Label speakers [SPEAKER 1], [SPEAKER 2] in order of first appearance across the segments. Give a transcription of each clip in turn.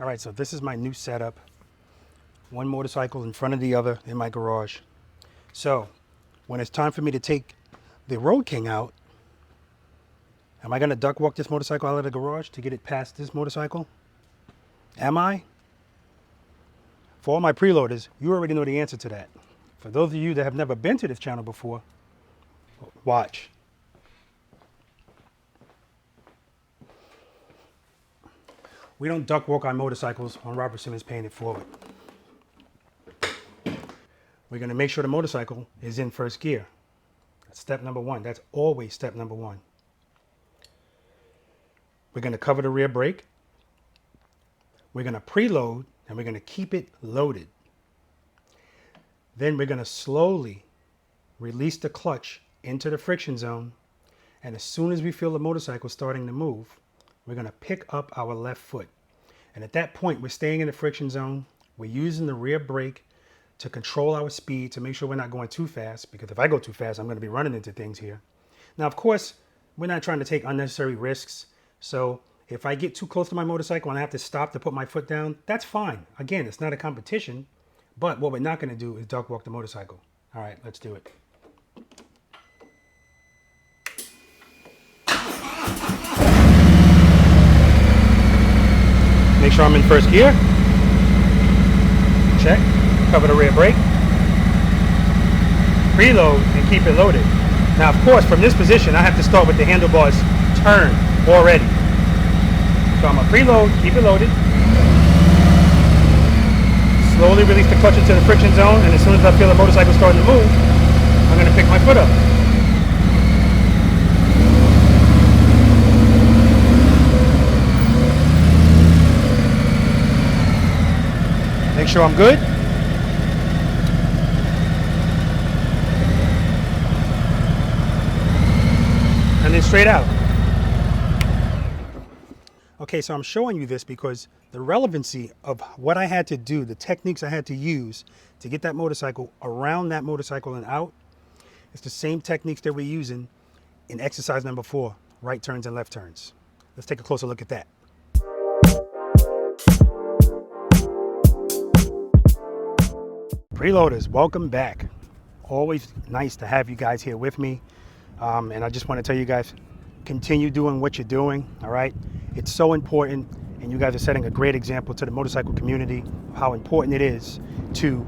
[SPEAKER 1] All right, so this is my new setup. One motorcycle in front of the other in my garage. So when it's time for me to take the Road King out, am I gonna duck walk this motorcycle out of the garage to get it past this motorcycle? Am I? For all my preloaders, you already know the answer to that. For those of you that have never been to this channel before, watch. We don't duck walk our motorcycles on Robert Simmons Paying It Forward. We're gonna make sure the motorcycle is in first gear. That's step number one. That's always step number one. We're gonna cover the rear brake. We're gonna preload and we're gonna keep it loaded. Then we're gonna slowly release the clutch into the friction zone. And as soon as we feel the motorcycle starting to move, we're gonna pick up our left foot. And at that point, we're staying in the friction zone. We're using the rear brake to control our speed to make sure we're not going too fast, because if I go too fast, I'm gonna be running into things here. Now, of course, we're not trying to take unnecessary risks. So if I get too close to my motorcycle and I have to stop to put my foot down, that's fine. Again, it's not a competition, but what we're not gonna do is duck walk the motorcycle. All right, let's do it. Make sure I'm in first gear. Check. Cover the rear brake. Preload and keep it loaded. Now, of course, from this position, I have to start with the handlebars turned already. So I'm gonna preload, keep it loaded. Slowly release the clutch into the friction zone, and as soon as I feel the motorcycle starting to move, I'm gonna pick my foot up. Make sure I'm good. And then straight out. Okay, so I'm showing you this because the relevancy of what I had to do, the techniques I had to use to get that motorcycle around that motorcycle and out, it's the same techniques that we're using in exercise number 4, right turns and left turns. Let's take a closer look at that. Preloaders, welcome back. Always nice to have you guys here with me. And I just want to tell you guys, continue doing what you're doing, all right? It's so important, and you guys are setting a great example to the motorcycle community of how important it is to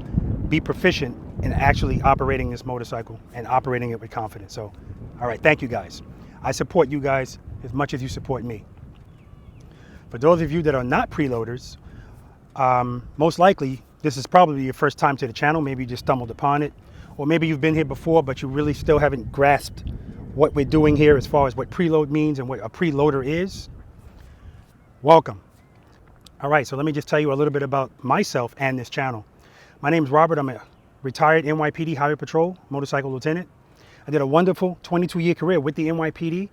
[SPEAKER 1] be proficient in actually operating this motorcycle and operating it with confidence. So, all right, thank you guys. I support you guys as much as you support me. For those of you that are not preloaders, most likely this is probably your first time to the channel. Maybe you just stumbled upon it, or maybe you've been here before, but you really still haven't grasped what we're doing here as far as what preload means and what a preloader is. Welcome. All right, so let me just tell you a little bit about myself and this channel. My name is Robert. I'm a retired NYPD Highway Patrol motorcycle lieutenant. I did a wonderful 22-year career with the NYPD.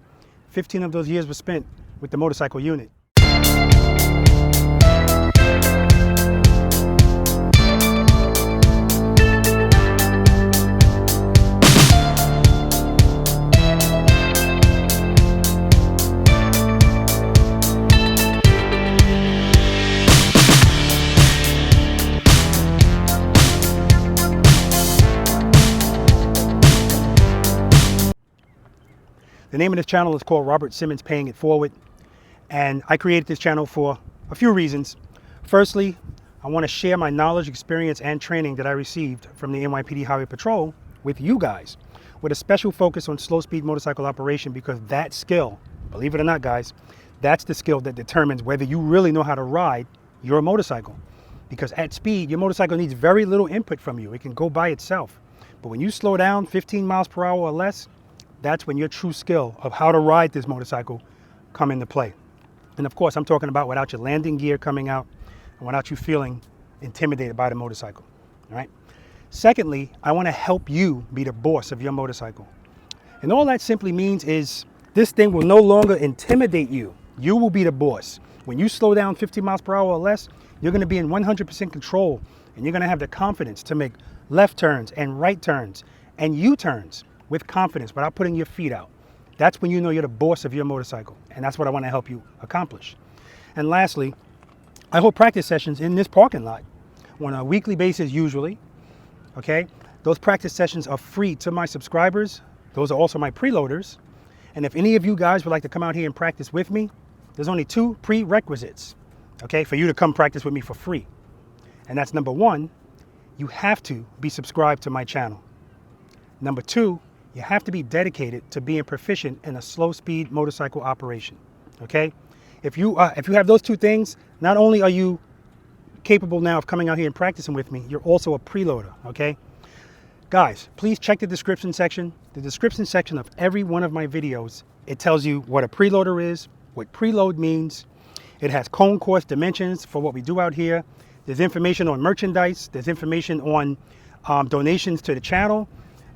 [SPEAKER 1] 15 of those years were spent with the motorcycle unit. The name of this channel is called Robert Simmons Paying It Forward. And I created this channel for a few reasons. Firstly, I want to share my knowledge, experience, and training that I received from the NYPD Highway Patrol with you guys, with a special focus on slow speed motorcycle operation, because that skill, believe it or not guys, that's the skill that determines whether you really know how to ride your motorcycle. Because at speed, your motorcycle needs very little input from you. It can go by itself. But when you slow down 15 miles per hour or less, that's when your true skill of how to ride this motorcycle come into play. And of course, I'm talking about without your landing gear coming out and without you feeling intimidated by the motorcycle, all right? Secondly, I want to help you be the boss of your motorcycle. And all that simply means is this thing will no longer intimidate you. You will be the boss. When you slow down 50 miles per hour or less, you're going to be in 100% control, and you're going to have the confidence to make left turns and right turns and U-turns with confidence without putting your feet out. That's when you know you're the boss of your motorcycle, and that's what I want to help you accomplish. And lastly, I hold practice sessions in this parking lot on a weekly basis usually, okay? Those practice sessions are free to my subscribers. Those are also my preloaders. And if any of you guys would like to come out here and practice with me, there's only 2 prerequisites, okay, for you to come practice with me for free. And that's number 1, you have to be subscribed to my channel. Number 2, you have to be dedicated to being proficient in a slow speed motorcycle operation, okay? If you have those 2 things, not only are you capable now of coming out here and practicing with me, you're also a preloader, okay? Guys, please check the description section. The description section of every one of my videos, it tells you what a preloader is, what preload means. It has cone course dimensions for what we do out here. There's information on merchandise. There's information on donations to the channel.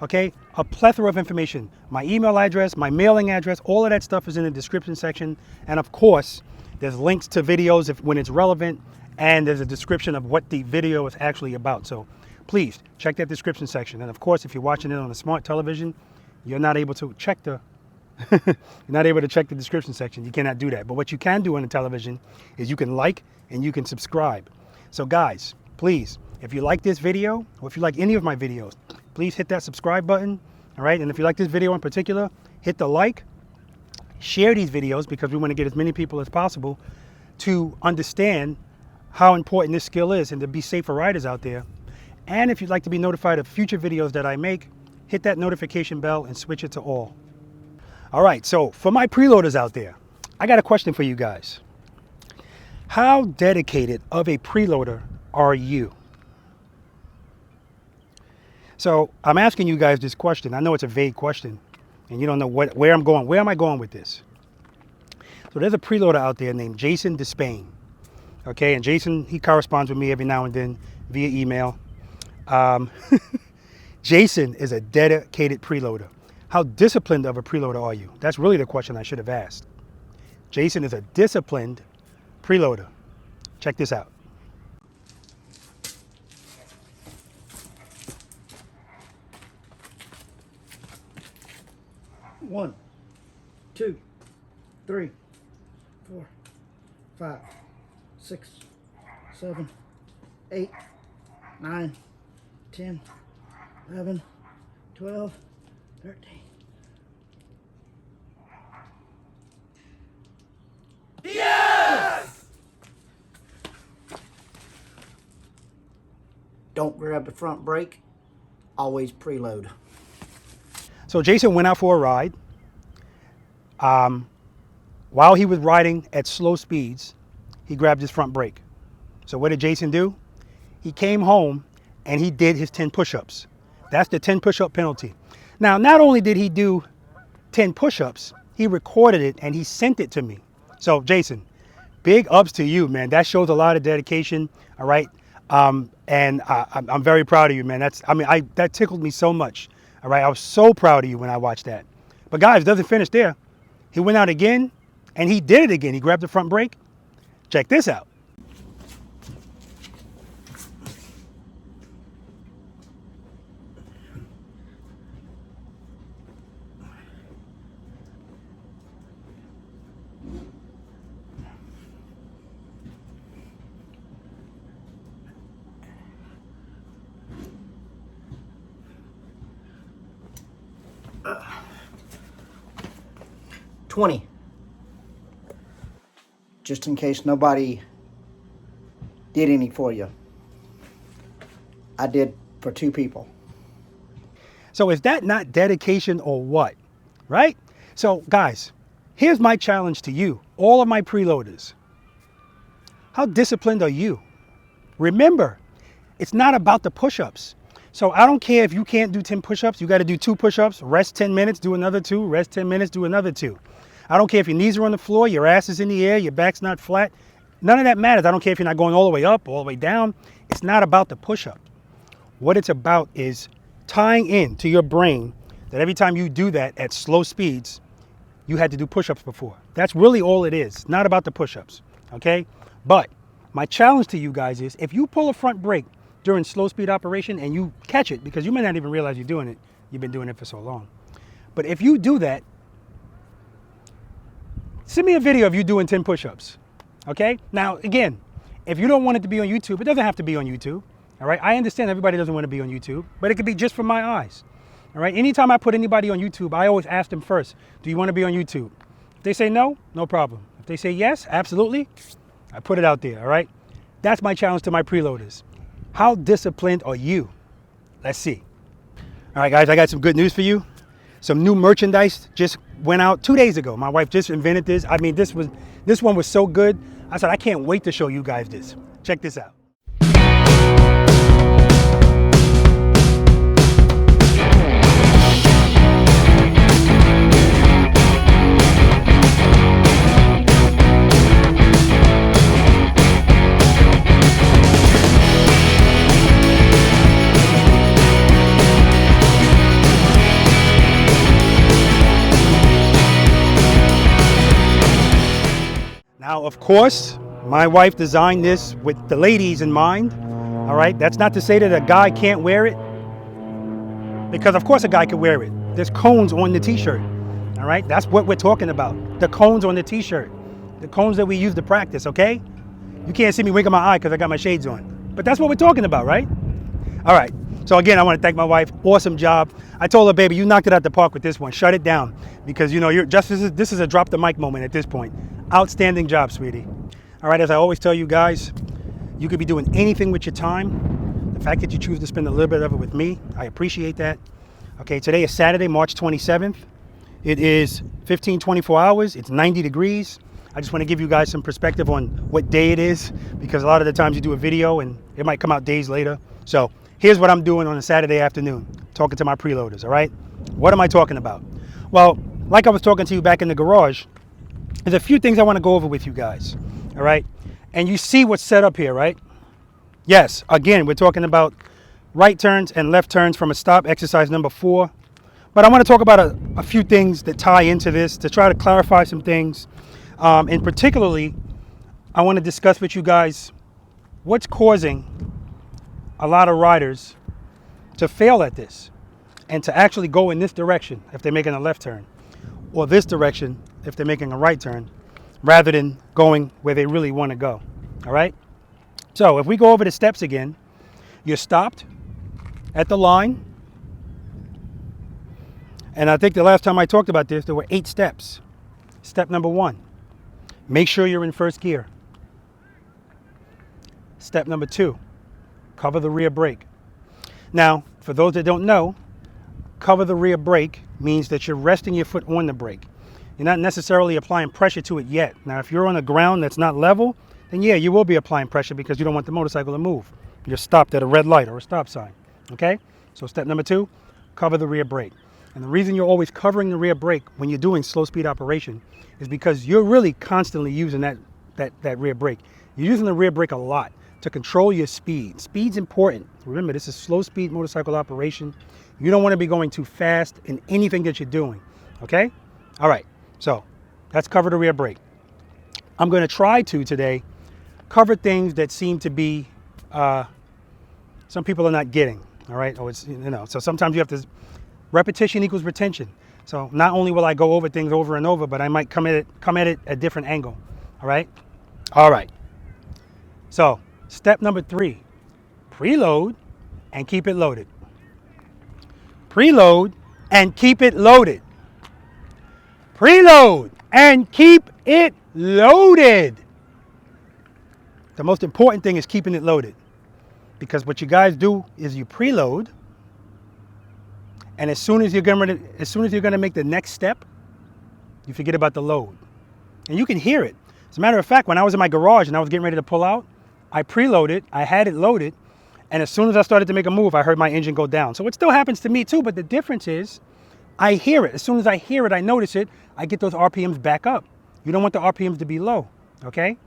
[SPEAKER 1] Okay, a plethora of information. My email address, my mailing address, all of that stuff is in the description section. And of course, there's links to videos when it's relevant, and there's a description of what the video is actually about. So please check that description section. And of course, if you're watching it on a smart television, you're not able to check the description section. You cannot do that. But what you can do on the television is you can like and you can subscribe. So guys, please, if you like this video, or if you like any of my videos, please hit that subscribe button, all right? And if you like this video in particular, hit the like, share these videos, because we want to get as many people as possible to understand how important this skill is and to be safer riders out there. And if you'd like to be notified of future videos that I make, hit that notification bell and switch it to all. All right, so for my preloaders out there, I got a question for you guys. How dedicated of a preloader are you? So I'm asking you guys this question. I know it's a vague question and you don't know where I'm going. Where am I going with this? So there's a preloader out there named Jason Despain. Okay, and Jason, he corresponds with me every now and then via email. Jason is a dedicated preloader. How disciplined of a preloader are you? That's really the question I should have asked. Jason is a disciplined preloader. Check this out. One, 2, 3, 4, 5, 6, 7, 8, 9, 10, 11, 12, 13.
[SPEAKER 2] Yes!
[SPEAKER 3] Don't grab the front brake, always preload.
[SPEAKER 1] So Jason went out for a ride. While he was riding at slow speeds, he grabbed his front brake. So what did Jason do? He came home and he did his 10 push-ups. That's the 10 push-up penalty. Now, not only did he do 10 push-ups, he recorded it and he sent it to me. So Jason, big ups to you, man. That shows a lot of dedication, all right? And I'm very proud of you, man. That tickled me so much, all right? I was so proud of you when I watched that. But guys, it doesn't finish there. He went out again and he did it again. He grabbed the front brake. Check this out.
[SPEAKER 3] Uh, 20. Just in case nobody did any for you. I did for 2 people.
[SPEAKER 1] So is that not dedication or what? Right? So guys, here's my challenge to you, all of my preloaders. How disciplined are you? Remember, it's not about the push-ups. So I don't care if you can't do 10 push-ups, you got to do 2 push-ups, rest 10 minutes, do another 2, rest 10 minutes, do another 2. I don't care if your knees are on the floor, your ass is in the air, your back's not flat. None of that matters. I don't care if you're not going all the way up, all the way down. It's not about the push-up. What it's about is tying in to your brain that every time you do that at slow speeds, you had to do push-ups before. That's really all it is. It's not about the push-ups, okay? But my challenge to you guys is if you pull a front brake during slow speed operation and you catch it, because you may not even realize you're doing it, you've been doing it for so long. But if you do that, send me a video of you doing 10 push-ups, okay? Now, again, If you don't want it to be on YouTube, it doesn't have to be on YouTube. All right, I understand everybody doesn't want to be on YouTube, but it could be just for my eyes. All right, anytime I put anybody on YouTube, I always ask them first, do you want to be on YouTube? If they say no, no problem. If they say yes, absolutely, I put it out there, all right? That's my challenge to my preloaders. How disciplined are you? Let's see. All right, guys, I got some good news for you. Some new merchandise just went out 2 days ago. My wife just invented this. I mean, this one was so good. I said, I can't wait to show you guys this. Check this out. Now, of course, my wife designed this with the ladies in mind, all right? That's not to say that a guy can't wear it, because of course a guy can wear it. There's cones on the t-shirt, all right? That's what we're talking about, the cones on the t-shirt, the cones that we use to practice, okay? You can't see me winking my eye because I got my shades on, but that's what we're talking about, right? All right, so again, I want to thank my wife. Awesome job. I told her, baby, you knocked it out the park with this one. Shut it down, because you know, this is a drop the mic moment at this point. Outstanding job, sweetie. All right, as I always tell you guys, you could be doing anything with your time. The fact that you choose to spend a little bit of it with me, I appreciate that. Okay, today is Saturday, March 27th. It is 24 hours. It's 90 degrees. I just want to give you guys some perspective on what day it is, because a lot of the times you do a video and it might come out days later. So here's what I'm doing on a Saturday afternoon, talking to my preloaders, all right? What am I talking about? Well, like I was talking to you back in the garage, there's a few things I want to go over with you guys, all right? And you see what's set up here, right? Yes, again, we're talking about right turns and left turns from a stop, exercise number 4. But I want to talk about a few things that tie into this to try to clarify some things. And particularly, I want to discuss with you guys what's causing a lot of riders to fail at this and to actually go in this direction if they're making a left turn, or this direction if they're making a right turn, rather than going where they really want to go, all right? So if we go over the steps again, you're stopped at the line. And I think the last time I talked about this, there were 8 steps. Step number 1, make sure you're in first gear. Step number 2, cover the rear brake. Now, for those that don't know, cover the rear brake means that you're resting your foot on the brake. You're not necessarily applying pressure to it yet. Now, if you're on the ground that's not level, then yeah, you will be applying pressure because you don't want the motorcycle to move. You're stopped at a red light or a stop sign, okay? So step number 2, cover the rear brake. And the reason you're always covering the rear brake when you're doing slow speed operation is because you're really constantly using that rear brake. You're using the rear brake a lot to control your speed. Speed's important. Remember, this is slow speed motorcycle operation. You don't want to be going too fast in anything that you're doing, okay? All right, so that's cover the rear brake. I'm going to try to today cover things that seem to be some people are not getting, all right? Or it's, you know, so sometimes you have to, repetition equals retention. So not only will I go over things over and over, but I might come at it a different angle, all right? All right. So step number 3, preload and keep it loaded. Preload and keep it loaded. Preload and keep it loaded. The most important thing is keeping it loaded, because what you guys do is you preload, and as soon as you're going to make the next step, you forget about the load, and you can hear it. As a matter of fact, when I was in my garage and I was getting ready to pull out, I preloaded, I had it loaded, and as soon as I started to make a move, I heard my engine go down. So it still happens to me too, but the difference is I hear it. As soon as I hear it, I notice it, I get those RPMs back up. You don't want the RPMs to be low, okay?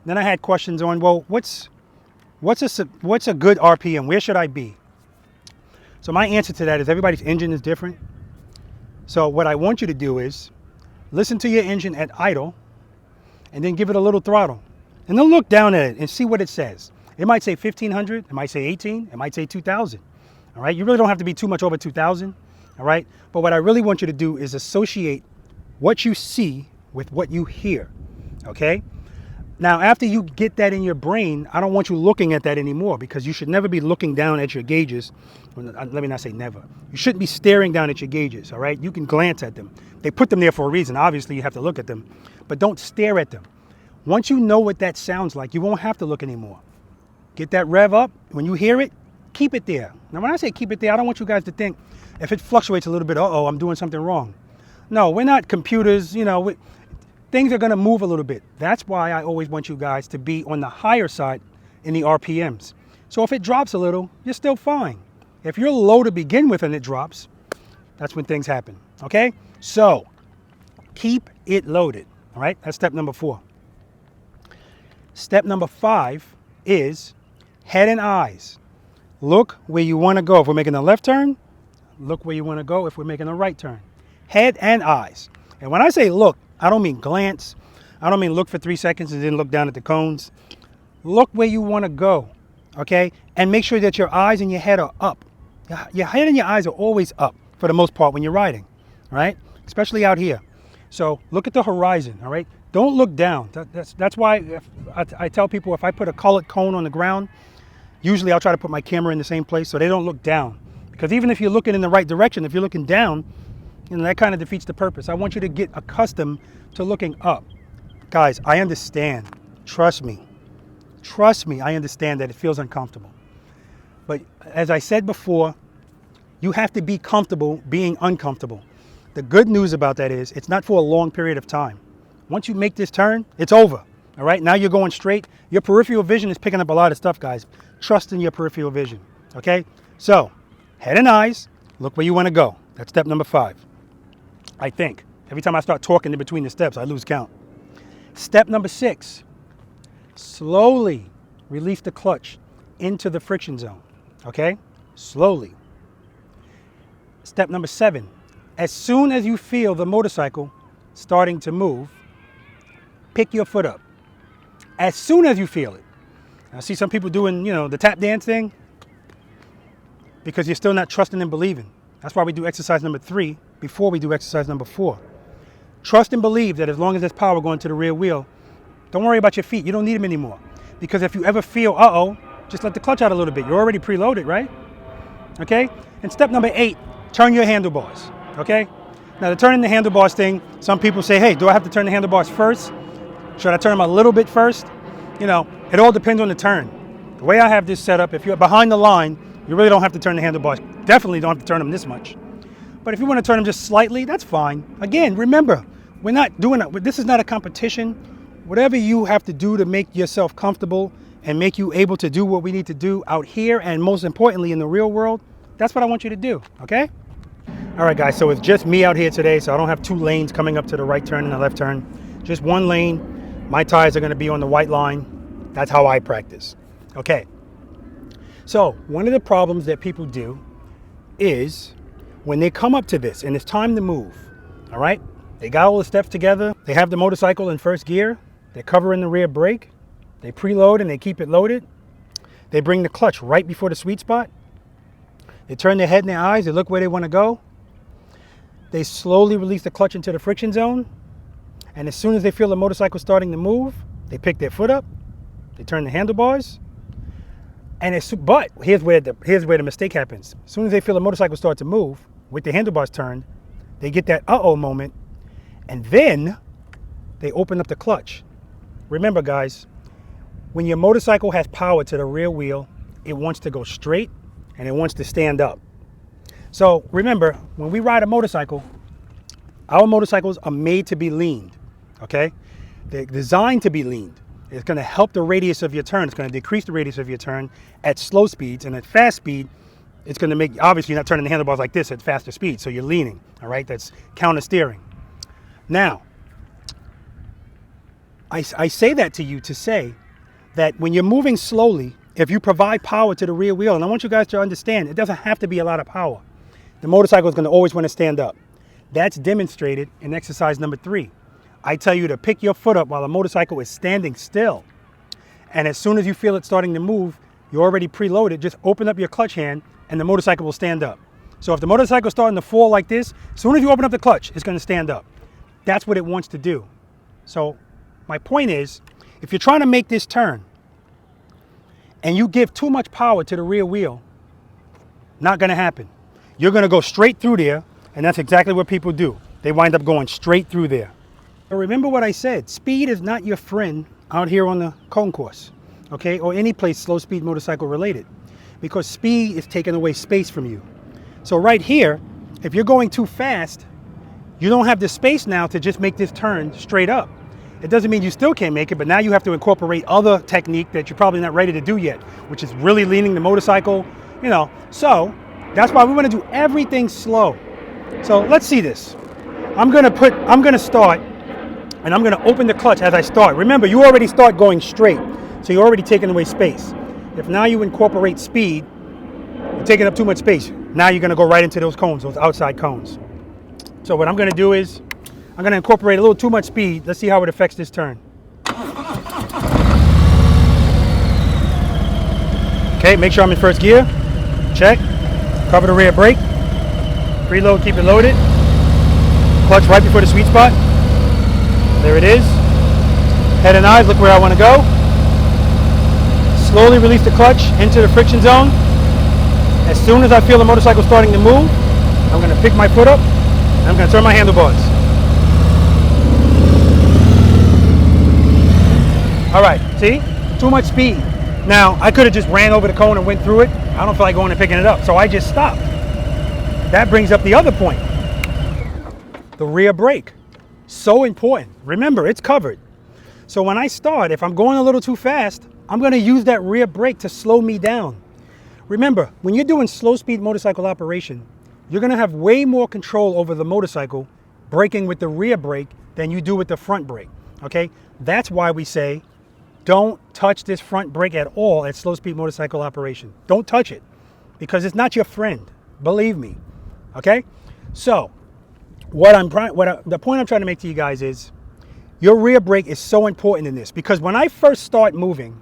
[SPEAKER 1] Then I had questions on, well, what's a good RPM? Where should I be? So my answer to that is everybody's engine is different. So what I want you to do is listen to your engine at idle and then give it a little throttle. And then look down at it and see what it says. It might say 1,500, it might say 18, it might say 2,000, all right? You really don't have to be too much over 2,000, all right? But what I really want you to do is associate what you see with what you hear, okay? Now, after you get that in your brain, I don't want you looking at that anymore, because you should never be looking down at your gauges. Let me not say never. You shouldn't be staring down at your gauges, all right? You can glance at them. They put them there for a reason. Obviously, you have to look at them, but don't stare at them. Once you know what that sounds like, you won't have to look anymore. Get that rev up. When you hear it, keep it there. Now, when I say keep it there, I don't want you guys to think if it fluctuates a little bit, uh-oh, I'm doing something wrong. No, we're not computers, you know. Things are going to move a little bit. That's why I always want you guys to be on the higher side in the RPMs. So if it drops a little, you're still fine. If you're low to begin with and it drops, that's when things happen, okay? So keep it loaded, all right? That's step number 4. Step number 5 is head and eyes. Look where you want to go. If we're making a left turn, look where you want to go if we're making a right turn. Head and eyes. And when I say look, I don't mean glance. I don't mean look for 3 seconds and then look down at the cones. Look where you want to go, okay? And make sure that your eyes and your head are up. Your head and your eyes are always up for the most part when you're riding, right? Especially out here. So look at the horizon, all right? Don't look down. That's why I tell people, if I put a colored cone on the ground, usually I'll try to put my camera in the same place so they don't look down. Because even if you're looking in the right direction, if you're looking down, you know, that kind of defeats the purpose. I want you to get accustomed to looking up. Guys, I understand. Trust me. Trust me, I understand that it feels uncomfortable. But as I said before, you have to be comfortable being uncomfortable. The good news about that is it's not for a long period of time. Once you make this turn, it's over. All right, now you're going straight. Your peripheral vision is picking up a lot of stuff, guys. Trust in your peripheral vision, okay? So, head and eyes, look where you want to go. That's step number 5. I think. Every time I start talking in between the steps, I lose count. Step number 6, slowly release the clutch into the friction zone, okay? Slowly. Step number 7, as soon as you feel the motorcycle starting to move, pick your foot up. As soon as you feel it. I see some people doing, you know, the tap dance thing, because you're still not trusting and believing. That's why we do exercise number 3 before we do exercise number 4. Trust and believe that as long as there's power going to the rear wheel, don't worry about your feet. You don't need them anymore. Because if you ever feel, uh-oh, just let the clutch out a little bit. You're already preloaded, right? Okay? And step number 8, turn your handlebars, okay? Now, the turning the handlebars thing, some people say, hey, do I have to turn the handlebars first? Should I turn them a little bit first? You know, it all depends on the turn. The way I have this set up, if you're behind the line, you really don't have to turn the handlebars. Definitely don't have to turn them this much. But if you want to turn them just slightly, that's fine. Again, remember, we're not doing it. This is not a competition. Whatever you have to do to make yourself comfortable and make you able to do what we need to do out here, and most importantly in the real world, that's what I want you to do, okay? All right, guys, so it's just me out here today, so I don't have 2 lanes coming up to the right turn and the left turn. Just 1 lane. My tires are going to be on the white line. That's how I practice. Okay. So one of the problems that people do is when they come up to this and it's time to move, all right? They got all the steps together. They have the motorcycle in first gear. They're covering the rear brake. They preload and they keep it loaded. They bring the clutch right before the sweet spot. They turn their head and their eyes. They look where they want to go. They slowly release the clutch into the friction zone. And as soon as they feel the motorcycle starting to move, they pick their foot up. They turn the handlebars. But here's where the mistake happens. As soon as they feel the motorcycle start to move with the handlebars turned, they get that uh-oh moment. And then they open up the clutch. Remember, guys, when your motorcycle has power to the rear wheel, it wants to go straight and it wants to stand up. So remember, when we ride a motorcycle, our motorcycles are made to be leaned, okay? They're designed to be leaned. It's going to help the radius of your turn. It's going to decrease the radius of your turn at slow speeds, and at fast speed, it's going to make, obviously you're not turning the handlebars like this at faster speed, so you're leaning, all right? That's counter steering. Now, I say that to you to say that when you're moving slowly, if you provide power to the rear wheel, and I want you guys to understand, it doesn't have to be a lot of power. The motorcycle is going to always want to stand up. That's demonstrated in exercise number 3. I tell you to pick your foot up while the motorcycle is standing still. And as soon as you feel it starting to move, you're already preloaded, just open up your clutch hand and the motorcycle will stand up. So if the motorcycle is starting to fall like this, as soon as you open up the clutch, it's going to stand up. That's what it wants to do. So my point is, if you're trying to make this turn and you give too much power to the rear wheel, not going to happen. You're going to go straight through there, and that's exactly what people do. They wind up going straight through there. But remember what I said, speed is not your friend out here on the cone course, okay, or any place slow speed motorcycle related, because speed is taking away space from you. So right here, if you're going too fast, you don't have the space now to just make this turn straight up. It doesn't mean you still can't make it, but now you have to incorporate other technique that you're probably not ready to do yet, which is really leaning the motorcycle, you know. So that's why we want to do everything slow. So let's see this. I'm gonna start, and I'm gonna open the clutch as I start. Remember, you already start going straight, so you're already taking away space. If now you incorporate speed, you're taking up too much space. Now you're gonna go right into those cones, those outside cones. So what I'm gonna do is, I'm gonna incorporate a little too much speed. Let's see how it affects this turn. Okay, make sure I'm in first gear. Check. Cover the rear brake. Preload, keep it loaded. Clutch right before the sweet spot. There it is. Head and eyes, look where I want to go. Slowly release the clutch into the friction zone. As soon as I feel the motorcycle starting to move, I'm going to pick my foot up and I'm going to turn my handlebars. All right, see? Too much speed. Now, I could have just ran over the cone and went through it. I don't feel like going and picking it up, so I just stopped. That brings up the other point. The rear brake. So important. Remember, it's covered. So when I start, if I'm going a little too fast, I'm going to use that rear brake to slow me down. Remember, when you're doing slow speed motorcycle operation, you're going to have way more control over the motorcycle braking with the rear brake than you do with the front brake. Okay? That's why we say, don't touch this front brake at all at slow speed motorcycle operation. Don't touch it, because it's not your friend. Believe me. Okay? So, the point I'm trying to make to you guys is, your rear brake is so important in this, because when I first start moving,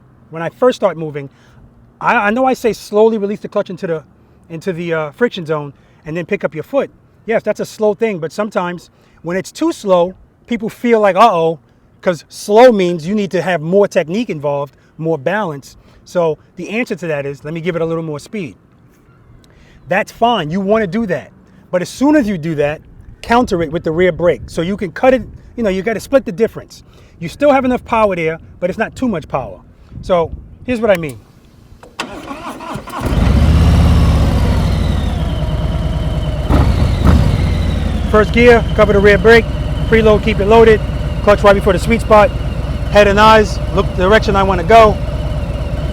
[SPEAKER 1] I know I say slowly release the clutch into the friction zone and then pick up your foot. Yes, that's a slow thing, but sometimes when it's too slow, people feel like, uh-oh, because slow means you need to have more technique involved, more balance. So the answer to that is, let me give it a little more speed. That's fine, you want to do that. But as soon as you do that, counter it with the rear brake. So you can cut it, you know, you got to split the difference. You still have enough power there, but it's not too much power. So here's what I mean. First gear, cover the rear brake, preload, keep it loaded, clutch right before the sweet spot, head and eyes, look the direction I want to go.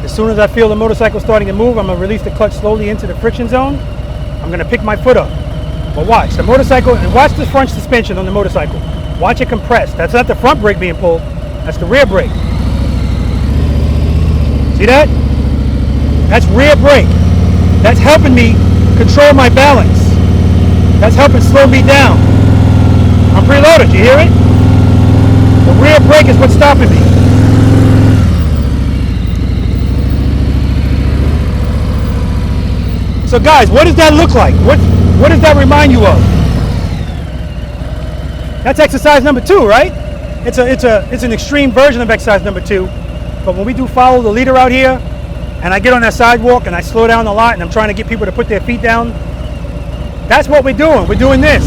[SPEAKER 1] As soon as I feel the motorcycle starting to move, I'm going to release the clutch slowly into the friction zone. I'm going to pick my foot up. But watch the motorcycle, and watch the front suspension on the motorcycle. Watch it compress. That's not the front brake being pulled, that's the rear brake. See that? That's rear brake. That's helping me control my balance. That's helping slow me down. I'm preloaded, you hear it? The rear brake is what's stopping me. So guys, what does that look like? What does that remind you of? That's exercise number 2, right? It's an extreme version of exercise number 2. But when we do follow the leader out here, and I get on that sidewalk and I slow down a lot and I'm trying to get people to put their feet down, that's what we're doing. We're doing this.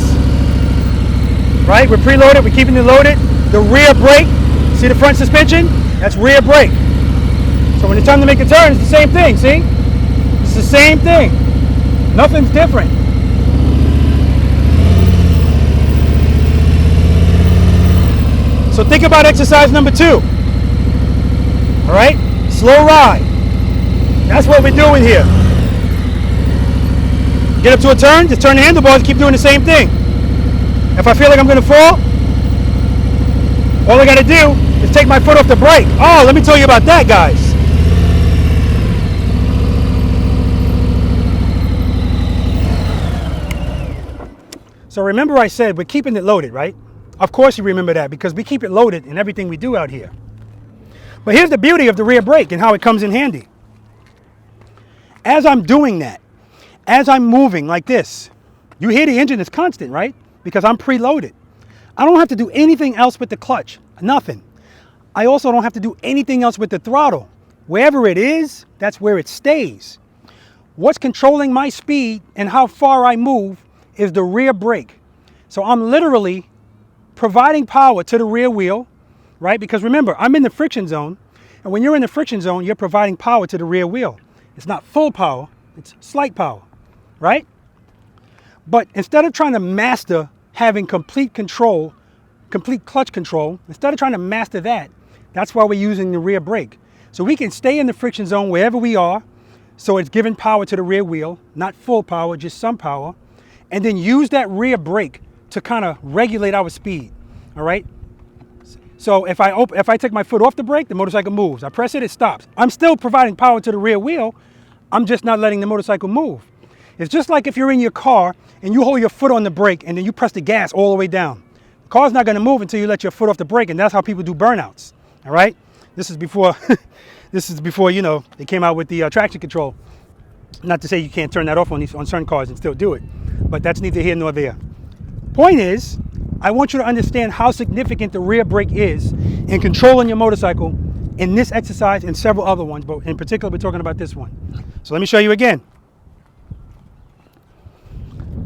[SPEAKER 1] Right? We're preloaded, we're keeping it loaded. The rear brake, see the front suspension? That's rear brake. So when it's time to make a turn, it's the same thing, see? It's the same thing. Nothing's different. So think about exercise number 2. All right? Slow ride. That's what we're doing here. Get up to a turn, just turn the handlebars and keep doing the same thing. If I feel like I'm going to fall, all I got to do is take my foot off the brake. Oh, let me tell you about that, guys. So remember I said we're keeping it loaded, right? Of course you remember that, because we keep it loaded in everything we do out here. But here's the beauty of the rear brake and how it comes in handy. As I'm doing that, as I'm moving like this, you hear the engine is constant, right? Because I'm preloaded. I don't have to do anything else with the clutch, nothing. I also don't have to do anything else with the throttle. Wherever it is, that's where it stays. What's controlling my speed and how far I move is the rear brake. So I'm literally providing power to the rear wheel, right? Because remember, I'm in the friction zone. And when you're in the friction zone, you're providing power to the rear wheel. It's not full power, it's slight power, right? But instead of trying to master having complete control, complete clutch control, instead of trying to master that, that's why we're using the rear brake. So we can stay in the friction zone wherever we are, so it's giving power to the rear wheel, not full power, just some power, and then use that rear brake to kind of regulate our speed, all right? So if I take my foot off the brake, the motorcycle moves. I press it, it stops. I'm still providing power to the rear wheel. I'm just not letting the motorcycle move. It's just like if you're in your car and you hold your foot on the brake and then you press the gas all the way down. The car's not going to move until you let your foot off the brake, and that's how people do burnouts. All right? This is before, you know, they came out with the traction control. Not to say you can't turn that off on certain cars and still do it, but that's neither here nor there. Point is, I want you to understand how significant the rear brake is in controlling your motorcycle in this exercise and several other ones, but in particular, we're talking about this one. So let me show you again.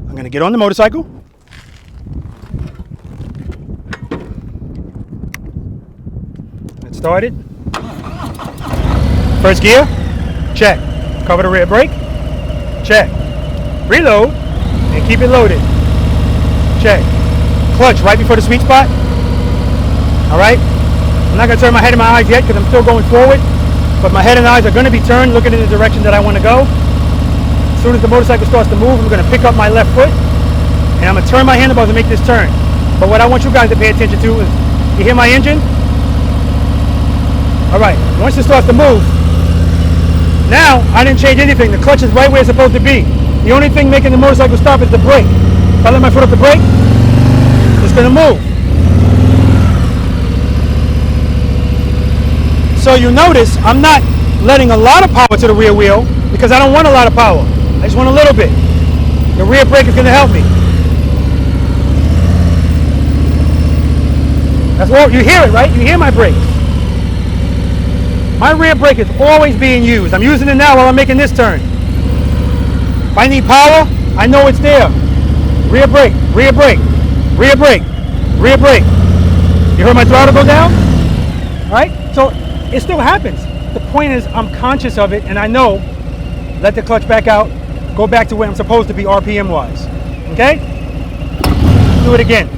[SPEAKER 1] I'm going to get on the motorcycle. Let's start it. First gear, check. Cover the rear brake, check. Reload and keep it loaded, check. Clutch right before the sweet spot. All right. I'm not going to turn my head and my eyes yet because I'm still going forward, but my head and eyes are going to be turned, looking in the direction that I want to go. As soon as the motorcycle starts to move, I'm going to pick up my left foot and I'm going to turn my handlebars and make this turn. But what I want you guys to pay attention to is, you hear my engine? All right. Once it starts to move, now I didn't change anything. The clutch is right where it's supposed to be. The only thing making the motorcycle stop is the brake. If I let my foot off the brake, it's going to move. So you notice I'm not letting a lot of power to the rear wheel because I don't want a lot of power. I just want a little bit. The rear brake is going to help me. That's all. You hear it, right? You hear my brakes. My rear brake is always being used. I'm using it now while I'm making this turn. If I need power, I know it's there. Rear brake, rear brake, rear brake, rear brake. You heard my throttle go down? Right? So it still happens. The point is I'm conscious of it and I know, let the clutch back out, go back to where I'm supposed to be RPM wise. Okay? Do it again.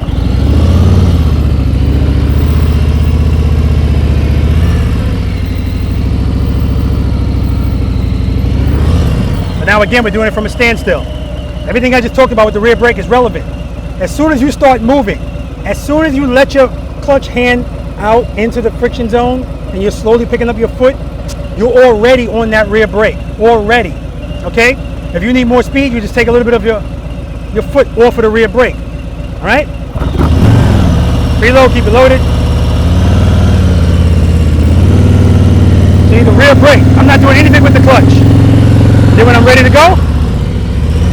[SPEAKER 1] Now again, we're doing it from a standstill. Everything I just talked about with the rear brake is relevant. As soon as you start moving, as soon as you let your clutch hand out into the friction zone and you're slowly picking up your foot, you're already on that rear brake, already, okay? If you need more speed, you just take a little bit of your foot off of the rear brake, all right? Preload, keep it loaded. See, the rear brake, I'm not doing anything with the clutch. Then when I'm ready to go,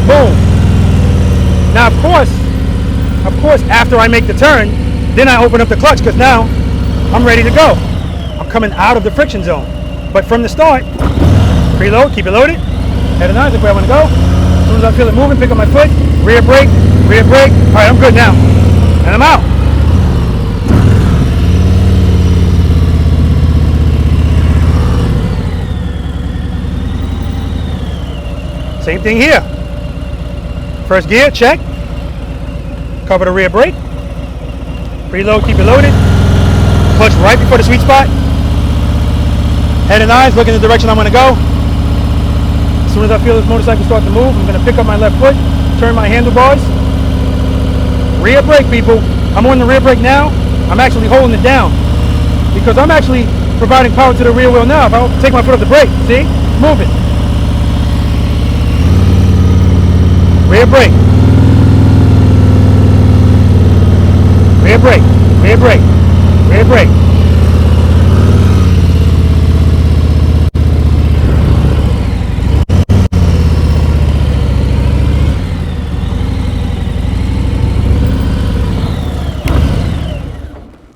[SPEAKER 1] boom. Now, of course, after I make the turn, then I open up the clutch because now I'm ready to go. I'm coming out of the friction zone. But from the start, preload, keep it loaded, head and eyes, look where I want to go. As soon as I feel it moving, pick up my foot, rear brake, rear brake. All right, I'm good now. And I'm out. Same thing here. First gear, check. Cover the rear brake. Preload, keep it loaded. Clutch right before the sweet spot. Head and eyes, look in the direction I'm going to go. As soon as I feel this motorcycle start to move, I'm going to pick up my left foot, turn my handlebars. Rear brake, people. I'm on the rear brake now. I'm actually holding it down because I'm actually providing power to the rear wheel now. If I take my foot off the brake, see? Move it. Rear brake. Rear brake. Rear brake. Rear brake.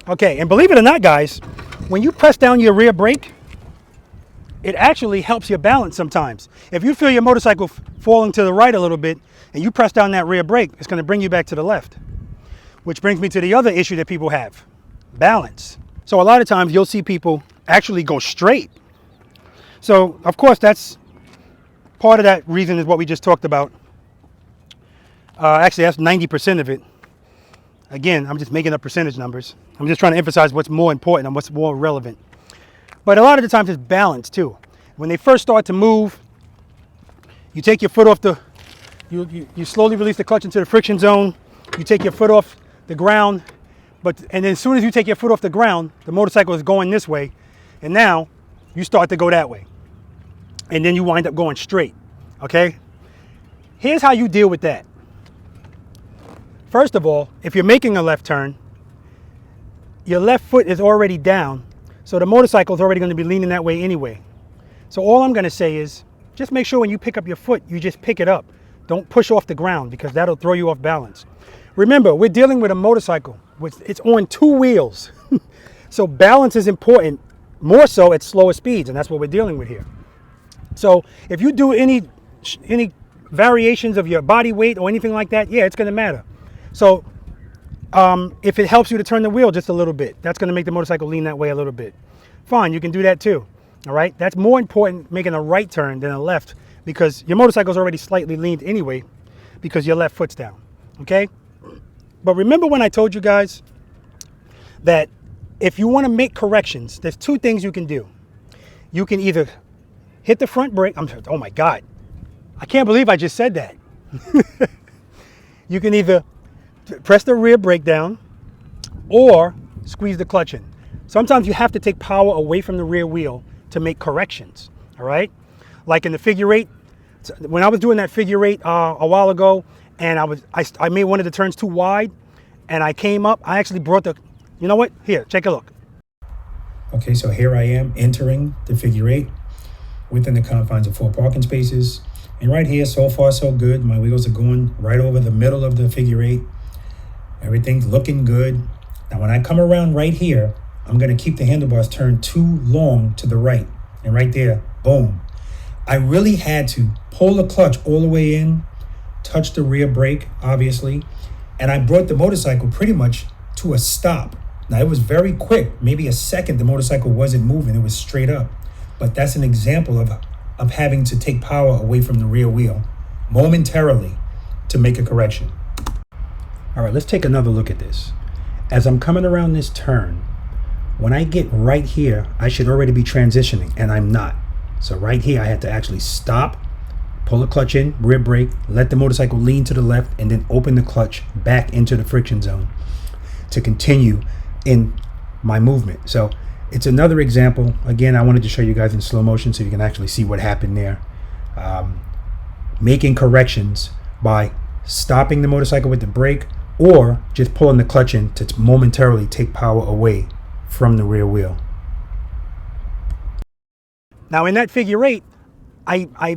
[SPEAKER 1] Okay, and believe it or not, guys, when you press down your rear brake, it actually helps your balance sometimes. If you feel your motorcycle falling to the right a little bit and you press down that rear brake, it's going to bring you back to the left. Which brings me to the other issue that people have, balance. So a lot of times you'll see people actually go straight. So of course that's part of that reason is what we just talked about. Actually, that's 90% of it. Again, I'm just making up percentage numbers. I'm just trying to emphasize what's more important and what's more relevant. But a lot of the times it's balance too. When they first start to move, you take your foot off the, you slowly release the clutch into the friction zone. You take your foot off the ground, and then as soon as you take your foot off the ground, the motorcycle is going this way, and now you start to go that way. And then you wind up going straight, okay? Here's how you deal with that. First of all, if you're making a left turn, your left foot is already down, so the motorcycle is already going to be leaning that way anyway. So all I'm going to say is, just make sure when you pick up your foot, you just pick it up. Don't push off the ground because that'll throw you off balance. Remember, we're dealing with a motorcycle. It's on 2 wheels. So balance is important, more so at slower speeds, and that's what we're dealing with here. So if you do any variations of your body weight or anything like that, yeah, it's going to matter. So if it helps you to turn the wheel just a little bit, that's going to make the motorcycle lean that way a little bit. Fine, you can do that too. All right, that's more important making a right turn than a left because your motorcycle's already slightly leaned anyway because your left foot's down. Okay, but remember when I told you guys that if you want to make corrections, there's 2 things you can do. You can either hit the front brake. Oh my God, I can't believe I just said that. You can either press the rear brake down or squeeze the clutch in. Sometimes you have to take power away from the rear wheel to make corrections, all right? Like in the figure 8, when I was doing that figure 8 a while ago, and I made one of the turns too wide, and I came up, I actually brought the, you know what? Here, take a look.
[SPEAKER 2] Okay, so here I am entering the figure 8 within the confines of 4 parking spaces. And right here, so far so good. My wheels are going right over the middle of the figure 8. Everything's looking good. Now when I come around right here, I'm gonna keep the handlebars turned too long to the right. And right there, boom. I really had to pull the clutch all the way in, touch the rear brake, obviously, and I brought the motorcycle pretty much to a stop. Now it was very quick, maybe a second the motorcycle wasn't moving, it was straight up. But that's an example of having to take power away from the rear wheel momentarily to make a correction.
[SPEAKER 1] All right, let's take another look at this. As I'm coming around this turn, when I get right here, I should already be transitioning, and I'm not. So right here, I had to actually stop, pull the clutch in, rear brake, let the motorcycle lean to the left, and then open the clutch back into the friction zone to continue in my movement. So it's another example. Again, I wanted to show you guys in slow motion so you can actually see what happened there. Making corrections by stopping the motorcycle with the brake or just pulling the clutch in to momentarily take power away from the rear wheel. Now in that figure 8, I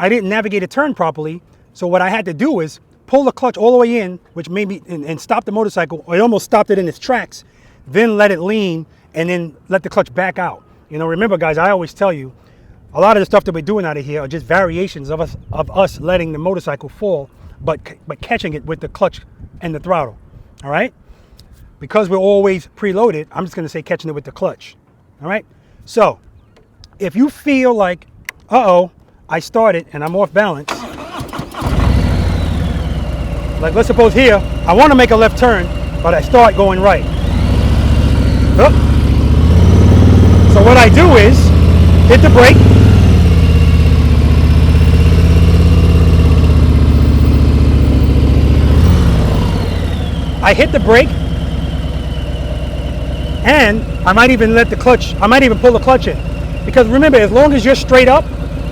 [SPEAKER 1] didn't navigate a turn properly, so what I had to do is pull the clutch all the way in, which made me, and stop the motorcycle. It almost stopped it in its tracks, then let it lean, and then let the clutch back out. You know, remember guys, I always tell you, a lot of the stuff that we're doing out of here are just variations of us letting the motorcycle fall, but catching it with the clutch and the throttle, all right? Because we're always preloaded, I'm just gonna say catching it with the clutch, all right? So, if you feel like, uh-oh, I started and I'm off balance, like let's suppose here, I wanna make a left turn, but I start going right. Oh. So what I do is, hit the brake, I hit the brake, and I might even let the clutch, I might even pull the clutch in. Because remember, as long as you're straight up,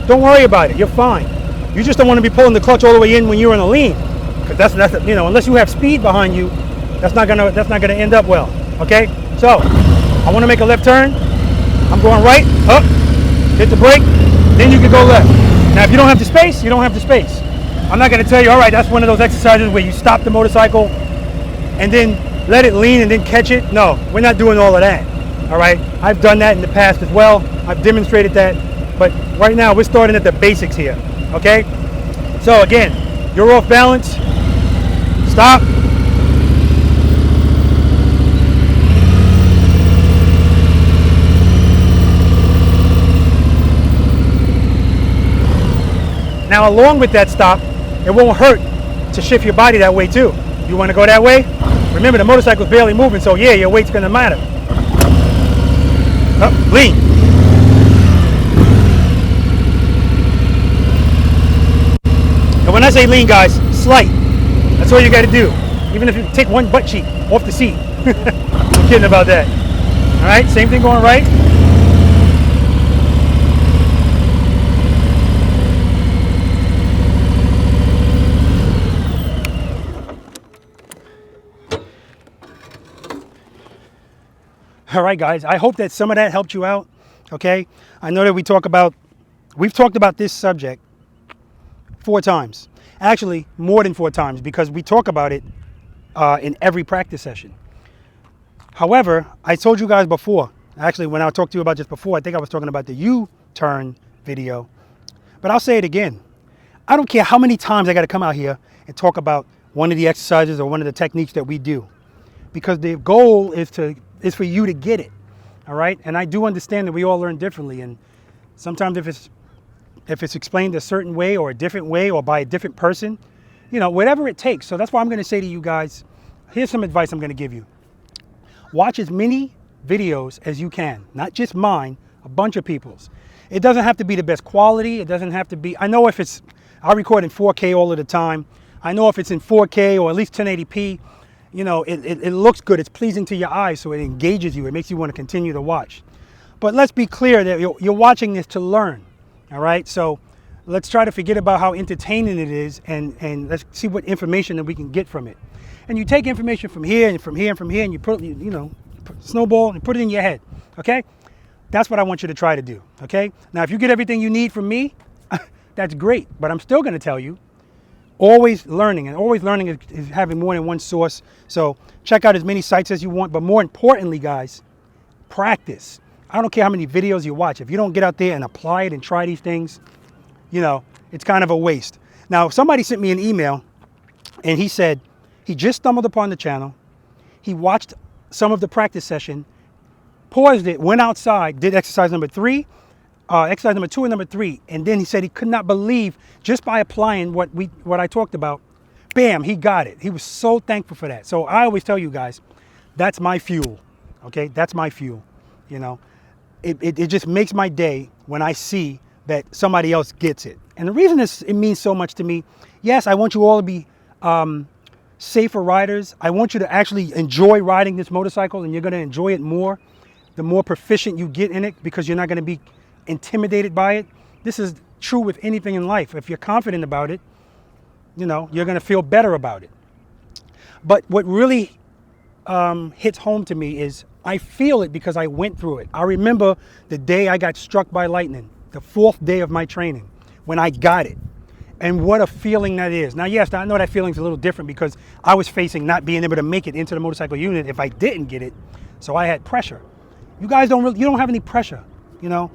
[SPEAKER 1] don't worry about it, you're fine. You just don't want to be pulling the clutch all the way in when you're in a lean. Because that's you know, unless you have speed behind you, that's not gonna end up well. Okay? So I want to make a left turn. I'm going right, up, hit the brake, then you can go left. Now if you don't have the space, you don't have the space. I'm not gonna tell you, all right, that's one of those exercises where you stop the motorcycle and then let it lean and then catch it. No, we're not doing all of that. All right, I've done that in the past as well. I've demonstrated that, but right now we're starting at the basics here, okay? So again, you're off balance, stop. Now along with that stop, it won't hurt to shift your body that way too. You want to go that way? Remember, the motorcycle's barely moving, so yeah, your weight's gonna matter. Up, lean. And when I say lean, guys, slight. That's all you gotta do. Even if you take one butt cheek off the seat. I'm kidding about that. All right, same thing going right. All right, guys, I hope that some of that helped you out, okay? I know that we've talked about this subject 4 times. Actually, more than 4 times, because we talk about it in every practice session. However, I told you guys before, actually when I talked to you about this before, I think I was talking about the U-turn video, but I'll say it again. I don't care how many times I got to come out here and talk about one of the exercises or one of the techniques that we do, because the goal is for you to get it, all right? And I do understand that we all learn differently, and sometimes if it's explained a certain way or a different way or by a different person, you know, whatever it takes. So that's why I'm going to say to you guys, here's some advice I'm going to give you. Watch as many videos as you can, not just mine, a bunch of people's. It doesn't have to be the best quality. It doesn't have to be, I know if it's, I record in 4K all of the time. I know if it's in 4K or at least 1080p, you know, it looks good, it's pleasing to your eyes, so it engages you, it makes you want to continue to watch. But let's be clear that you're watching this to learn, all right? So let's try to forget about how entertaining it is, and let's see what information that we can get from it. And you take information from here and from here and from here, and you put, you know, snowball and put it in your head, okay? That's what I want you to try to do, okay? Now, if you get everything you need from me, that's great, but I'm still going to tell you, always learning, and always learning is having more than one source. So check out as many sites as you want, but more importantly, guys, practice. I don't care how many videos you watch. If you don't get out there and apply it and try these things, you know, it's kind of a waste. Now, somebody sent me an email and he said he just stumbled upon the channel. He watched some of the practice session, paused it, went outside, did exercise number 3, exercise number 2 and number 3, and then he said he could not believe, just by applying what I talked about, bam, he got it. He was so thankful for that. So I always tell you guys, that's my fuel, okay? That's my fuel, you know? It just makes my day when I see that somebody else gets it. And the reason it means so much to me, yes, I want you all to be safer riders. I want you to actually enjoy riding this motorcycle, and you're gonna enjoy it more the more proficient you get in it, because you're not gonna be intimidated by it. This is true with anything in life. If you're confident about it, you know, you're going to feel better about it. But what really hits home to me is I feel it because I went through it. I remember the day I got struck by lightning, the 4th day of my training, when I got it. And what a feeling that is. Now, yes, I know that feeling's a little different because I was facing not being able to make it into the motorcycle unit if I didn't get it. So I had pressure. You guys you don't have any pressure, you know.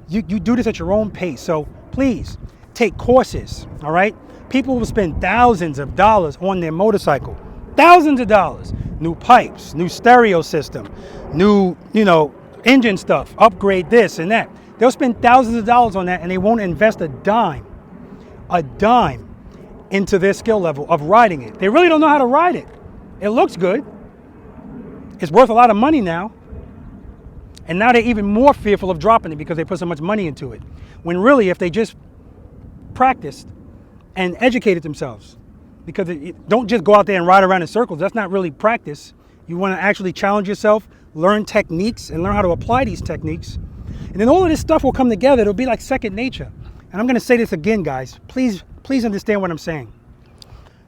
[SPEAKER 1] You do this at your own pace. So please take courses, all right? People will spend thousands of dollars on their motorcycle, thousands of dollars. New pipes, new stereo system, new, you know, engine stuff, upgrade this and that. They'll spend thousands of dollars on that, and they won't invest a dime into their skill level of riding it. They really don't know how to ride it. It looks good. It's worth a lot of money now. And now they're even more fearful of dropping it because they put so much money into it. When really, if they just practiced and educated themselves, because don't just go out there and ride around in circles. That's not really practice. You want to actually challenge yourself, learn techniques, and learn how to apply these techniques. And then all of this stuff will come together. It'll be like second nature. And I'm going to say this again, guys. Please understand what I'm saying.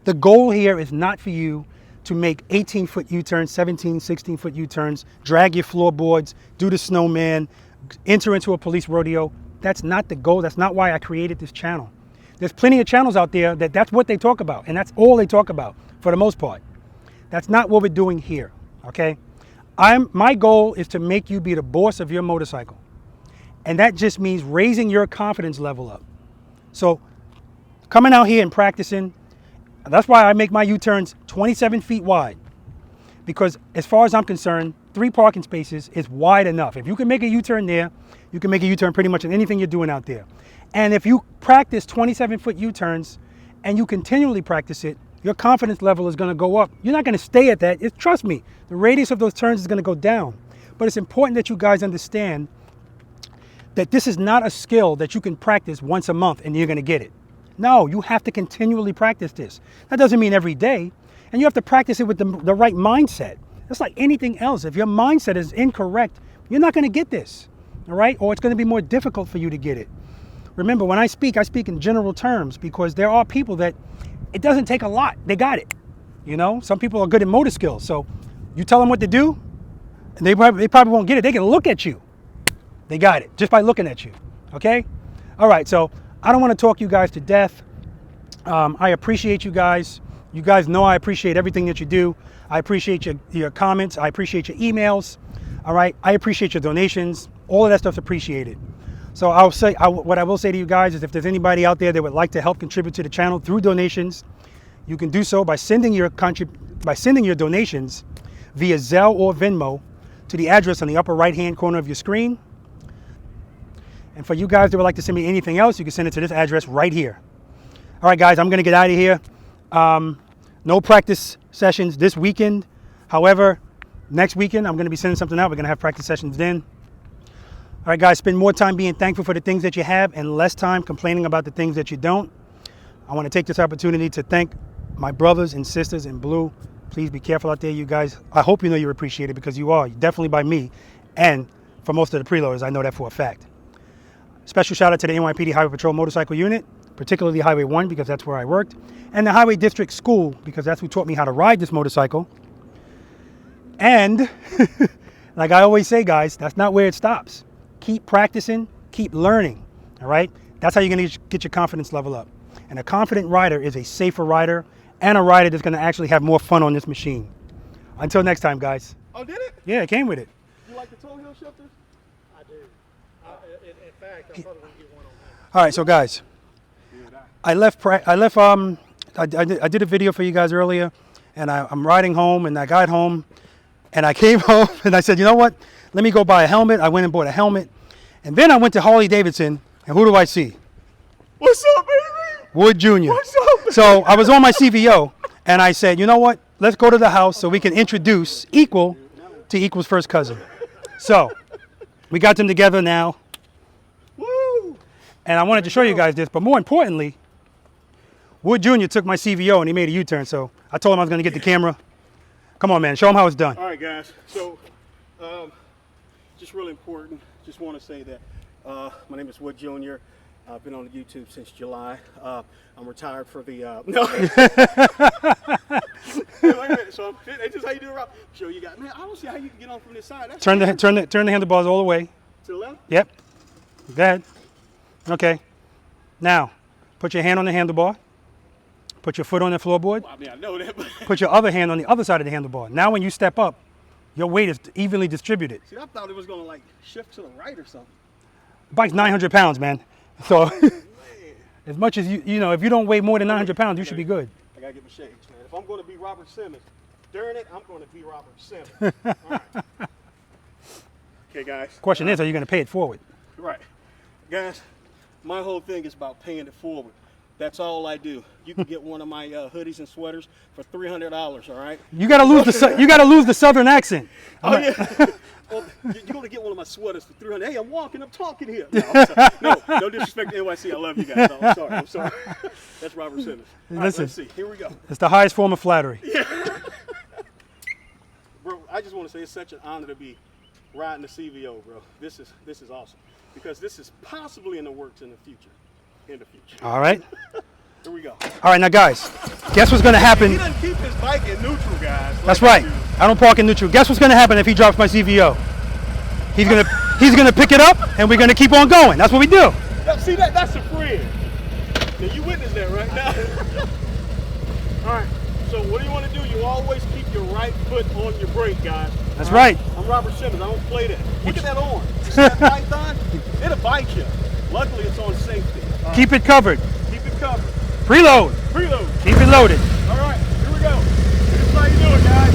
[SPEAKER 1] The goal here is not for you to make 18-foot U-turns, 17, 16-foot U-turns, drag your floorboards, do the snowman, enter into a police rodeo. That's not the goal. That's not why I created this channel. There's plenty of channels out there that's what they talk about, and that's all they talk about for the most part. That's not what we're doing here, okay? My goal is to make you be the boss of your motorcycle. And that just means raising your confidence level up. So coming out here and practicing, that's why I make my U-turns 27 feet wide. Because as far as I'm concerned, 3 parking spaces is wide enough. If you can make a U-turn there, you can make a U-turn pretty much in anything you're doing out there. And if you practice 27-foot U-turns and you continually practice it, your confidence level is going to go up. You're not going to stay at that. Trust me, the radius of those turns is going to go down. But it's important that you guys understand that this is not a skill that you can practice once a month and you're going to get it. No, you have to continually practice this. That doesn't mean every day. And you have to practice it with the right mindset. It's like anything else. If your mindset is incorrect, you're not going to get this, all right? Or it's going to be more difficult for you to get it. Remember, when I speak in general terms because there are people that it doesn't take a lot. They got it. You know, some people are good at motor skills. So you tell them what to do, and they probably won't get it. They can look at you. They got it just by looking at you, okay? All right, so I don't want to talk you guys to death. I appreciate you guys. You guys know I appreciate everything that you do. I appreciate your comments. I appreciate your emails. All right. I appreciate your donations. All of that stuff's appreciated. So what I will say to you guys is if there's anybody out there that would like to help contribute to the channel through donations, you can do so by sending your donations via Zelle or Venmo to the address on the upper right-hand corner of your screen. And for you guys that would like to send me anything else, you can send it to this address right here. All right, guys, I'm going to get out of here. No practice sessions this weekend. However, next weekend, I'm going to be sending something out. We're going to have practice sessions then. All right, guys, spend more time being thankful for the things that you have and less time complaining about the things that you don't. I want to take this opportunity to thank my brothers and sisters in blue. Please be careful out there, you guys. I hope you know you're appreciated because you are, definitely by me. And for most of the preloaders, I know that for a fact. Special shout out to the NYPD Highway Patrol Motorcycle Unit, particularly Highway 1 because that's where I worked, and the Highway District School because that's who taught me how to ride this motorcycle. And like I always say, guys, that's not where it stops. Keep practicing, keep learning, all right? That's how you're going to get your confidence level up. And a confident rider is a safer rider and a rider that's going to actually have more fun on this machine. Until next time, guys.
[SPEAKER 4] Oh, did it?
[SPEAKER 1] Yeah, it came with it.
[SPEAKER 4] You like the toe hill shifters? I do. In fact, I'm probably going to get one on that.
[SPEAKER 1] All right, so guys, I did a video for you guys earlier, and I'm riding home, and I got home, and I came home, and I said, you know what? Let me go buy a helmet. I went and bought a helmet, and then I went to Harley Davidson, and who do I see?
[SPEAKER 4] What's up, baby?
[SPEAKER 1] Wood Jr.
[SPEAKER 4] What's up, baby?
[SPEAKER 1] So I was on my CVO, and I said, you know what? Let's go to the house so we can introduce Equal to Equal's first cousin. So we got them together now.
[SPEAKER 4] Woo!
[SPEAKER 1] And I wanted to show you guys this, but more importantly, Wood Jr. took my CVO and he made a U-turn, so I told him I was going to get the camera. Come on, man, show him how it's done.
[SPEAKER 4] All right, guys. So, just really important. Just want to say that my name is Wood Jr. I've been on YouTube since July. I'm retired for the no. Hey, wait a minute. So that's just how you do it. Right? Show you guys. Man, I don't see how you can get on from this side. That's
[SPEAKER 1] Turn the handlebars all the way.
[SPEAKER 4] to the left.
[SPEAKER 1] Yep. Go ahead. Okay. Now, put your hand on the handlebar. Put your foot on the floorboard.
[SPEAKER 4] Well, I mean, I know that, but
[SPEAKER 1] Put your other hand on the other side of the handlebar. Now when you step up, your weight is evenly distributed.
[SPEAKER 4] see, I thought it was gonna like shift to the right or something.
[SPEAKER 1] The bike's 900 pounds, man. So as much as you know, if you don't weigh more than 900 pounds, you should be good.
[SPEAKER 4] I gotta get my shades, man. If I'm gonna be Robert Simmons, during it, I'm gonna be Robert Simmons. All right. Okay, guys.
[SPEAKER 1] Question is, are you going to pay it forward?
[SPEAKER 4] Right, guys. My whole thing is about paying it forward. That's all I do. You can get one of my hoodies and sweaters for $300. All right.
[SPEAKER 1] You got to lose the southern accent.
[SPEAKER 4] Oh yeah. Well, you're gonna get one of my sweaters for $300. Hey, I'm talking here. No, I'm sorry. No disrespect to NYC. I love you guys. No, I'm sorry. That's Robert Simmons. All right,
[SPEAKER 1] Listen.
[SPEAKER 4] let's see. Here we go.
[SPEAKER 1] It's the highest form of flattery.
[SPEAKER 4] Bro, I just want to say it's such an honor to be riding the CVO, bro. This is awesome because this is possibly in the works in the future.
[SPEAKER 1] All right.
[SPEAKER 4] Here we go.
[SPEAKER 1] All right, now guys, guess what's going to happen?
[SPEAKER 4] He doesn't keep his bike in neutral, guys.
[SPEAKER 1] That's right. I don't park in neutral. Guess what's going to happen if he drops my CVO? He's gonna pick it up, and we're gonna keep on going. That's what we do.
[SPEAKER 4] See that? That's a friend. Now, you witnessed that, right? Now. All right. So what do you want to do? You always keep your right foot on your brake, guys.
[SPEAKER 1] That's right.
[SPEAKER 4] I'm Robert Simmons. I don't play that. Look at that arm. You see that python? It'll bite you. Luckily, it's on safety.
[SPEAKER 1] Keep it covered.
[SPEAKER 4] Keep it covered.
[SPEAKER 1] Preload.
[SPEAKER 4] Preload.
[SPEAKER 1] Keep it loaded.
[SPEAKER 4] All right, here we go. This is how you do it, guys.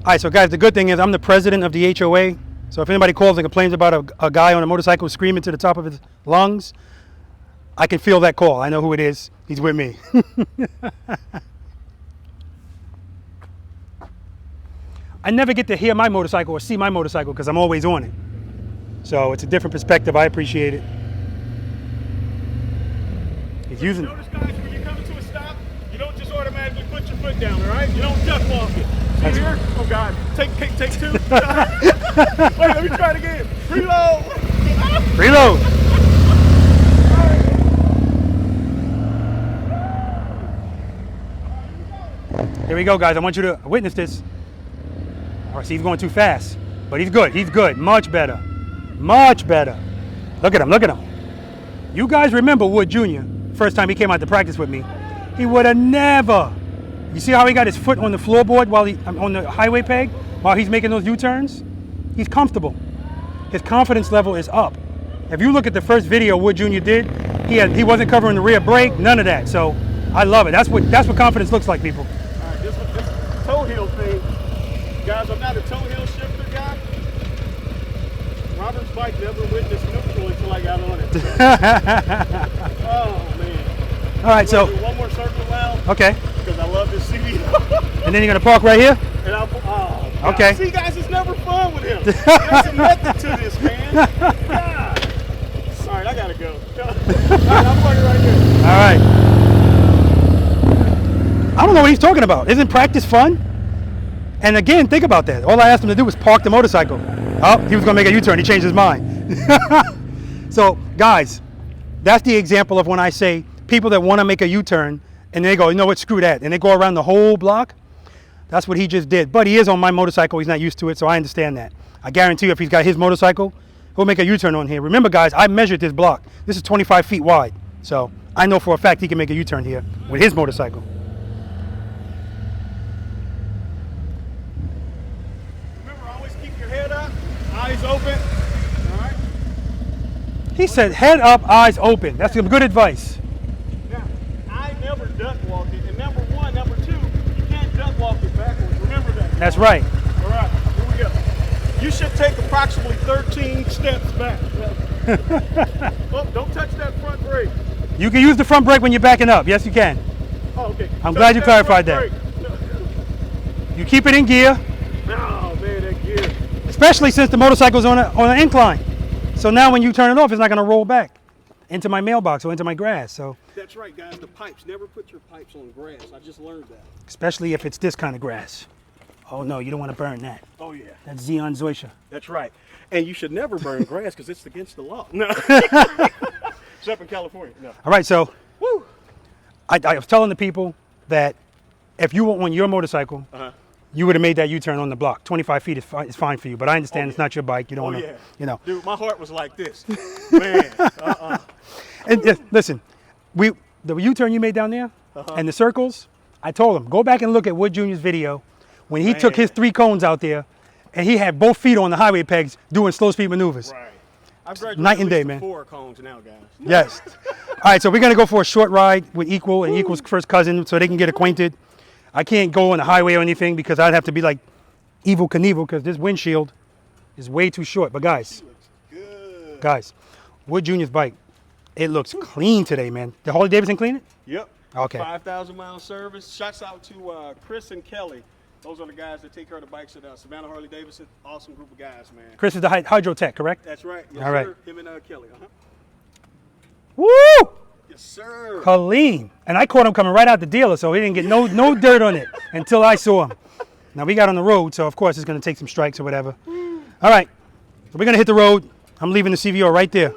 [SPEAKER 1] All right, so guys, the good thing is I'm the president of the HOA. So if anybody calls and complains about a guy on a motorcycle screaming to the top of his lungs, I can feel that call. I know who it is. He's with me. I never get to hear my motorcycle or see my motorcycle because I'm always on it. So it's a different perspective. I appreciate it. He's using it.
[SPEAKER 4] Notice, guys, when you're coming to a stop, you don't just automatically put your foot down, all right? You don't duck walk it. See here? Oh, God. Take two. Wait, let me try it again. Preload.
[SPEAKER 1] Preload. Here we go, guys. I want you to witness this. All right, see, he's going too fast. But he's good. He's good. Much better. Much better. Look at him. Look at him. You guys remember Wood Jr., first time he came out to practice with me. He would have never. You see how he got his foot on the floorboard while on the highway peg while he's making those U-turns? He's comfortable. His confidence level is up. If you look at the first video Wood Jr. did, he wasn't covering the rear brake, none of that. So I love it. That's what confidence looks like, people.
[SPEAKER 4] All right, this toe heel thing. Guys, I'm not a toe heel shifter guy. Robert's bike never went this neutral until I got on it. Oh, man.
[SPEAKER 1] All right, so.
[SPEAKER 4] Do one more circle now.
[SPEAKER 1] Okay.
[SPEAKER 4] Because I love this CD.
[SPEAKER 1] And then you're going to park right here?
[SPEAKER 4] And oh, God.
[SPEAKER 1] Okay.
[SPEAKER 4] See, guys, it's never fun with him. There's a method to this, man. God. All right, I got to go. All right, I'm parking right here.
[SPEAKER 1] All right. I don't know what he's talking about. Isn't practice fun? And again, think about that. All I asked him to do was park the motorcycle. Oh, he was going to make a U-turn. He changed his mind. So, guys, that's the example of when I say people that want to make a U-turn and they go, you know what, screw that. And they go around the whole block. That's what he just did. But he is on my motorcycle. He's not used to it, so I understand that. I guarantee you if he's got his motorcycle, he'll make a U-turn on here. Remember, guys, I measured this block. This is 25 feet wide. So I know for a fact he can make a U-turn here with his motorcycle.
[SPEAKER 4] Eyes open. All right.
[SPEAKER 1] He said, head up, eyes open. That's some good advice.
[SPEAKER 4] Now, I never duck walk it. And number one, number two, you can't duck walk it backwards. Remember that.
[SPEAKER 1] That's right.
[SPEAKER 4] All right, here we go. You should take approximately 13 steps back. Oh, don't touch that front brake.
[SPEAKER 1] You can use the front brake when you're backing up. Yes, you can.
[SPEAKER 4] Oh, okay.
[SPEAKER 1] I'm glad you clarified that. You keep it in gear.
[SPEAKER 4] Oh, man, that gear.
[SPEAKER 1] Especially since the motorcycle's on an incline. So now when you turn it off, it's not going to roll back into my mailbox or into my grass. So
[SPEAKER 4] that's right, guys. The pipes. Never put your pipes on grass. I just learned that.
[SPEAKER 1] Especially if it's this kind of grass. Oh, no, you don't want to burn that.
[SPEAKER 4] Oh, yeah.
[SPEAKER 1] That's Xeon Zoysia.
[SPEAKER 4] That's right. And you should never burn grass because it's against the law. No. Except in California. No.
[SPEAKER 1] All right, so
[SPEAKER 4] woo.
[SPEAKER 1] I was telling the people that if you were on your motorcycle, you would have made that U-turn on the block. 25 feet is fine for you, but I understand it's not your bike. You don't want to, you know.
[SPEAKER 4] Dude, my heart was like this. Man.
[SPEAKER 1] And listen, the U-turn you made down there and the circles, I told him, go back and look at Wood Jr.'s video when he took his 3 cones out there and he had both feet on the highway pegs doing slow speed maneuvers.
[SPEAKER 4] Right. I've graduated
[SPEAKER 1] night and day, man.
[SPEAKER 4] 4 cones now, guys.
[SPEAKER 1] Yes. All right, so we're going to go for a short ride with Equal and Equal's first cousin so they can get acquainted. I can't go on the highway or anything because I'd have to be like Evel Knievel because this windshield is way too short. But guys, Wood Jr.'s bike, it looks clean today, man. Did Harley Davidson clean it?
[SPEAKER 4] Yep.
[SPEAKER 1] Okay.
[SPEAKER 4] 5,000 mile service. Shouts out to Chris and Kelly. Those are the guys that take care of the bikes at Savannah Harley Davidson. Awesome group of guys, man.
[SPEAKER 1] Chris is the hydro tech, correct?
[SPEAKER 4] That's right. Yes,
[SPEAKER 1] all right.
[SPEAKER 4] Sir. Him and Kelly.
[SPEAKER 1] Woo!
[SPEAKER 4] Yes, sir.
[SPEAKER 1] Clean. And I caught him coming right out the dealer, so he didn't get no dirt on it until I saw him. Now we got on the road, so of course it's going to take some strikes or whatever. All right, so we're going to hit the road. I'm leaving the CVO right there.